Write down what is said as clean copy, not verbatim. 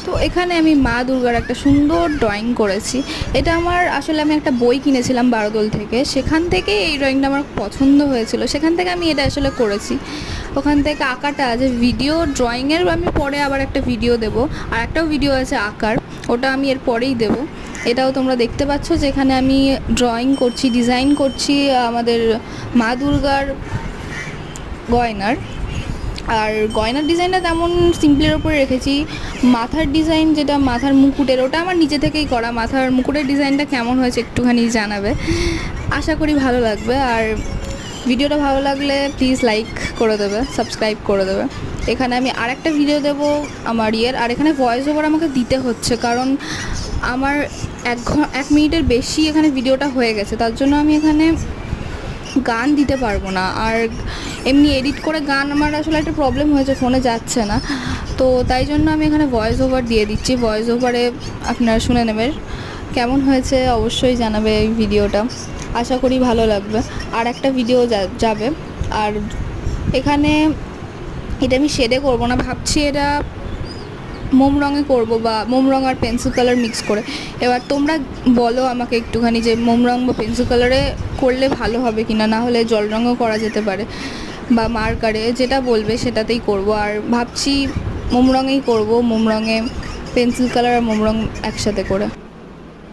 তো এখানে আমি মা দুর্গার একটা সুন্দর ড্রয়িং করেছি। এটা আমার আসলে আমি একটা বই কিনেছিলাম বারোদোল থেকে, সেখান থেকে এই ড্রয়িংটা আমার পছন্দ হয়েছিল, সেখান থেকে আমি এটা আসলে করেছি। ওখান থেকে আঁকাটা যে ভিডিও ড্রয়িংয়ের আমি পরে আবার একটা ভিডিও দেবো, আর একটাও ভিডিও আছে আঁকার, ওটা আমি এর পরেই দেবো। এটাও তোমরা দেখতে পাচ্ছ যেখানে আমি ড্রয়িং করছি, ডিজাইন করছি আমাদের মা দুর্গার গয়নার। আর গয়নার ডিজাইনটা তেমন সিম্পলের ওপরে রেখেছি। মাথার ডিজাইন যেটা মাথার মুকুটের, ওটা আমার নিজে থেকেই করা। মাথার মুকুটের ডিজাইনটা কেমন হয়েছে একটুখানি জানাবে, আশা করি ভালো লাগবে। আর ভিডিওটা ভালো লাগলে প্লিজ লাইক করে দেবে, সাবস্ক্রাইব করে দেবে। এখানে আমি আরেকটা ভিডিও দেব আমার আর এখানে ভয়েস ওভার আমাকে দিতে হচ্ছে, কারণ আমার 1 মিনিটের বেশি এখানে ভিডিওটা হয়ে গেছে, তার জন্য আমি এখানে গান দিতে পারবো না। আর এমনি এডিট করে গান আমার আসলে একটা প্রবলেম হয়েছে, ফোনে যাচ্ছে না, তো তাই জন্য আমি এখানে ভয়েস ওভার দিয়ে দিচ্ছি। ভয়েস ওভারে আপনারা শুনে নেবেন কেমন হয়েছে, অবশ্যই জানাবে এই ভিডিওটা, আশা করি ভালো লাগবে। আর একটা ভিডিও যাবে। আর এখানে এটা আমি শেডে করবো না, ভাবছি এটা মোম রঙে করবো, বা মোম রঙ আর পেন্সিল কালার মিক্স করে। এবার তোমরা বলো আমাকে একটুখানি যে মোম রঙ বা পেন্সিল কালারে করলে ভালো হবে কিনা, না হলে জল রঙও করা যেতে পারে, বা মার্কারে, যেটা বলবে সেটাতেই করব। আর ভাবছি মোম রঙেই করবো, মোম রঙে পেন্সিল কালার আর মোম রঙ একসাথে করে।